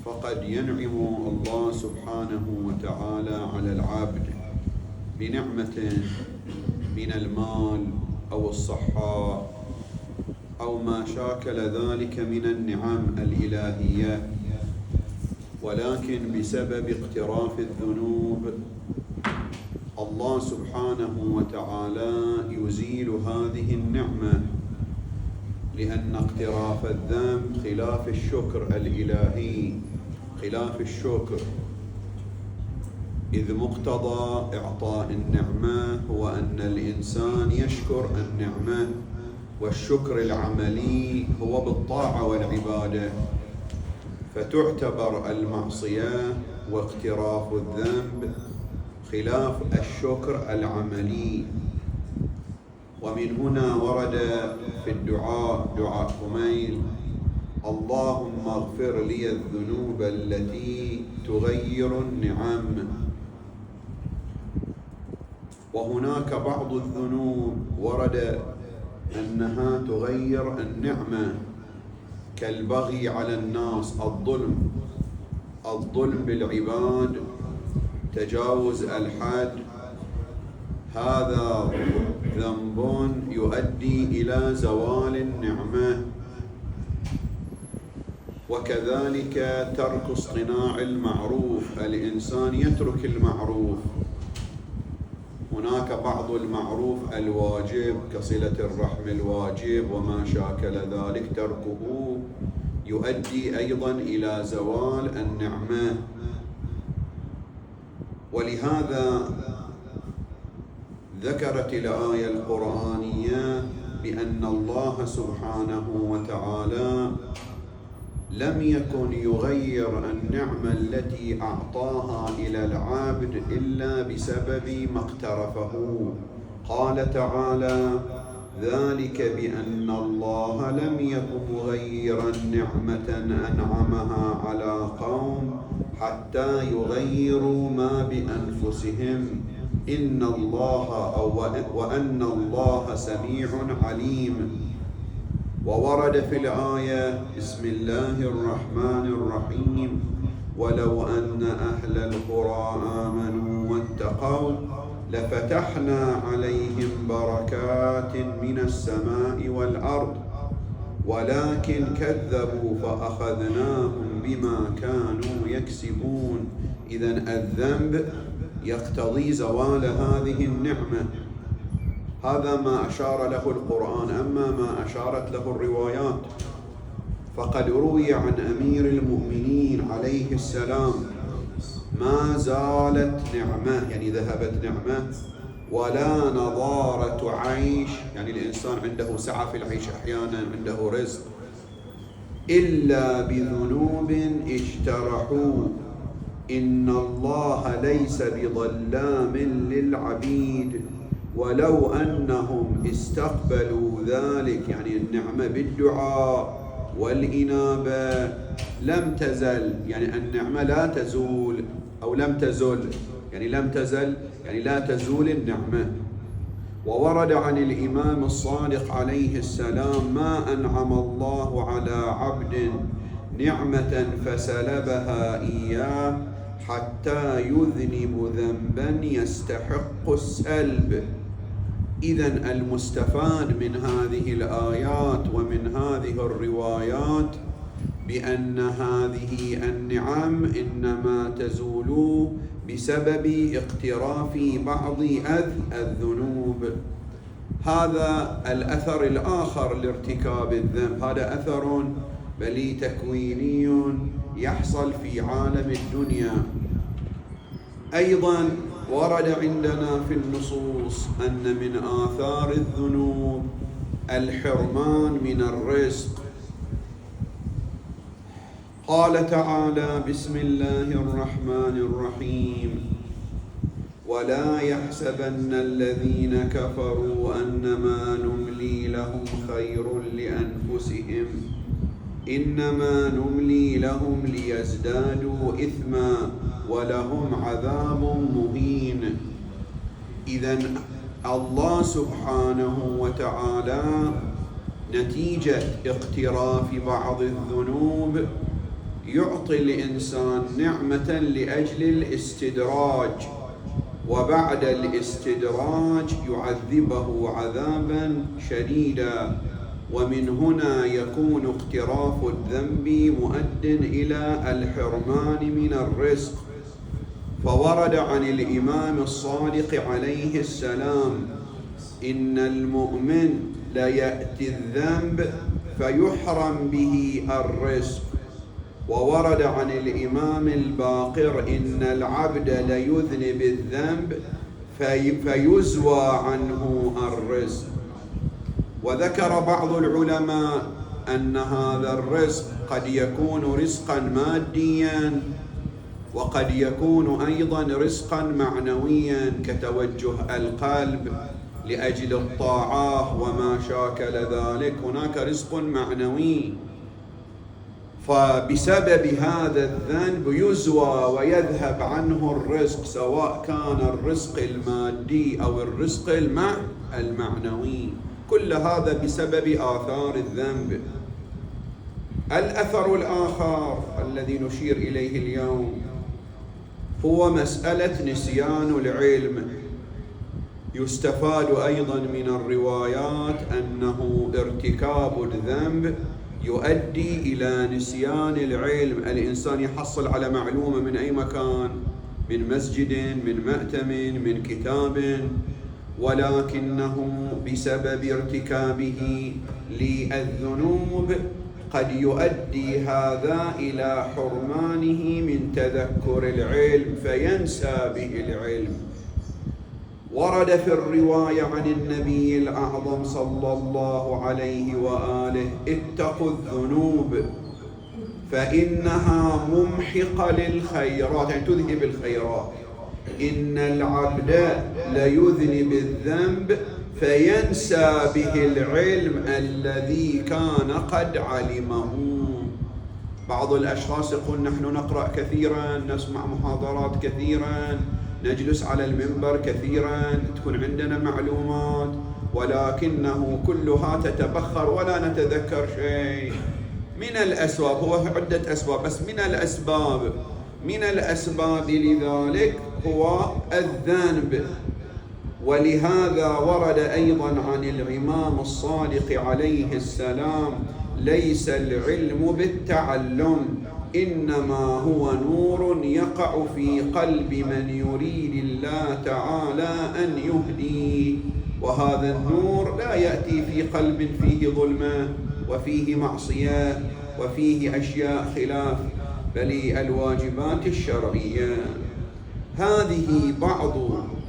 فقد ينعم الله سبحانه وتعالى على العبد بنعمة من المال أو الصحة أو ما شاكل ذلك من النعم الإلهية، ولكن بسبب اقتراف الذنوب الله سبحانه وتعالى يزيل هذه النعمة، لأن اقتراف الذنب خلاف الشكر الإلهي، خلاف الشكر، إذ مقتضى إعطاء النعمة هو أن الإنسان يشكر النعمة، والشكر العملي هو بالطاعة والعبادة، فتعتبر المعصية واقتراف الذنب خلاف الشكر العملي. ومن هنا ورد في الدعاء، دعاء كميل: اللهم اغفر لي الذنوب التي تغير النعم. وهناك بعض الذنوب ورد أنها تغير النعمة، كالبغي على الناس، الظلم بالعباد، تجاوز الحد، هذا ذنب يؤدي إلى زوال النعمة. وكذلك ترك اصطناع المعروف، الإنسان يترك المعروف، هناك بعض المعروف الواجب كصلة الرحم الواجب وما شاكل ذلك، تركه يؤدي أيضا إلى زوال النعمة. ولهذا ذكرت الآية القرآنية بأن الله سبحانه وتعالى لم يكن يغير النعمة التي أعطاها إلى العبد إلا بسبب ما اقترفه. قال تعالى: ذلك بأن الله لم يكن مغيرا نعمة أنعمها على قوم حتى يغيروا ما بأنفسهم إن الله وأن الله سميع عليم. وورد في الآية: بسم الله الرحمن الرحيم ولو أن أهل القرى آمنوا واتقوا لفتحنا عليهم بركات من السماء والأرض ولكن كذبوا فأخذناهم بما كانوا يكسبون. إذن الذنب يقتضي زوال هذه النعمة، هذا ما أشار له القرآن. أما ما أشارت له الروايات فقد روي عن أمير المؤمنين عليه السلام: ما زالت نعمة، يعني ذهبت نعمة، ولا نضارة عيش، يعني الإنسان عنده سعة في العيش أحيانا، عنده رزق، إلا بذنوب اجترحوا إن الله ليس بظلام للعبيد ولو أنهم استقبلوا ذلك، يعني النعمة بالدعاء والإنابة لم تزل، يعني النعمة لا تزول أو لم تزل، يعني لم تزل يعني لا تزول النعمة. وورد عن الإمام الصادق عليه السلام: ما أنعم الله على عبد نعمة فسلبها إياه حتى يذنب ذنبا يستحق السلب. إذن المستفاد من هذه الآيات ومن هذه الروايات بأن هذه النعم إنما تزول بسبب اقتراف بعض الذنوب. هذا الأثر الآخر لارتكاب الذنب، هذا أثر بل تكويني يحصل في عالم الدنيا. أيضا ورد عندنا في النصوص أن من آثار الذنوب الحرمان من الرزق. قال تعالى: بسم الله الرحمن الرحيم: ولا يحسبن الذين كفروا أنما نملي لهم خير لأنفسهم إنما نملي لهم ليزدادوا إثما ولهم عذاب مهين. إذن الله سبحانه وتعالى نتيجة اقتراف بعض الذنوب يعطي الإنسان نعمة لأجل الاستدراج، وبعد الاستدراج يعذبه عذابا شديدا، ومن هنا يكون اقتراف الذنب مؤد إلى الحرمان من الرزق. فورد عن الإمام الصادق عليه السلام: إن المؤمن ليأتي الذنب فيحرم به الرزق. وورد عن الإمام الباقر: إن العبد ليذنب الذنب فيزوى عنه الرزق. وذكر بعض العلماء أن هذا الرزق قد يكون رزقا ماديا، وقد يكون أيضا رزقا معنويا كتوجه القلب لأجل الطاعة وما شاكل ذلك. هناك رزق معنوي، فبسبب هذا الذنب يزوى ويذهب عنه الرزق، سواء كان الرزق المادي أو الرزق المعنوي. كل هذا بسبب آثار الذنب. الأثر الآخر الذي نشير إليه اليوم هو مسألة نسيان العلم. يستفاد أيضا من الروايات أنه ارتكاب الذنب يؤدي إلى نسيان العلم. الإنسان يحصل على معلومة من أي مكان، من مسجد، من مأتم، من كتاب، ولكنه بسبب ارتكابه للذنوب قد يؤدي هذا إلى حرمانه من تذكر العلم فينسى به العلم. ورد في الرواية عن النبي الأعظم صلى الله عليه وآله: اتقوا الذنوب فإنها ممحقة للخيرات، يعني تذهب الخيرات. إن العبد ليذنب الذنب فينسى به العلم الذي كان قد علمه. بعض الأشخاص يقول: نحن نقرأ كثيرا، نسمع محاضرات كثيرا، نجلس على المنبر كثيرا، تكون عندنا معلومات، ولكنه كلها تتبخر ولا نتذكر شيء. من الأسباب، هو عدة أسباب، بس من الأسباب لذلك هو الذنب. ولهذا ورد أيضا عن الإمام الصادق عليه السلام: ليس العلم بالتعلم، إنما هو نور يقع في قلب من يريد الله تعالى أن يهديه. وهذا النور لا يأتي في قلب فيه ظلمة وفيه معصية وفيه أشياء خلاف بل الواجبات الشرعية. هذه بعض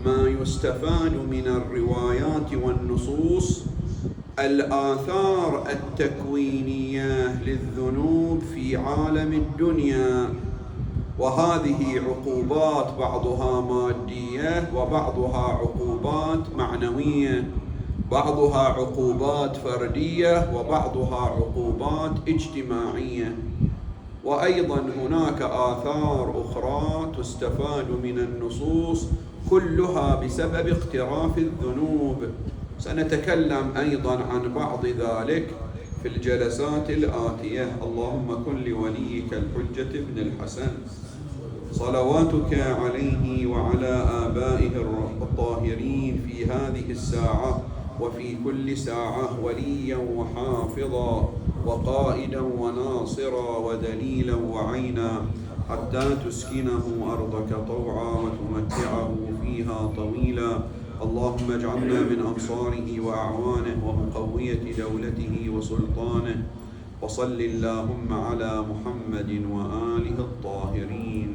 ما يستفاد من الروايات والنصوص. الآثار التكوينية للذنوب في عالم الدنيا، وهذه عقوبات بعضها مادية وبعضها عقوبات معنوية، بعضها عقوبات فردية وبعضها عقوبات اجتماعية. وأيضا هناك آثار أخرى تستفاد من النصوص كلها بسبب اقتراف الذنوب. سنتكلم أيضا عن بعض ذلك في الجلسات الآتية. اللهم كن لوليك الحجة بن الحسن صلواتك عليه وعلى آبائه الطاهرين في هذه الساعة وفي كل ساعة وليا وحافظا وقائدا وناصرا ودليلا وعينا، حتى تسكنه أرضك طوعا وتمتعه فيها طويلا. اللهم اجعلنا من أنصاره وأعوانه ومقوية دولته وسلطانه. وصل اللهم على محمد وآله الطاهرين.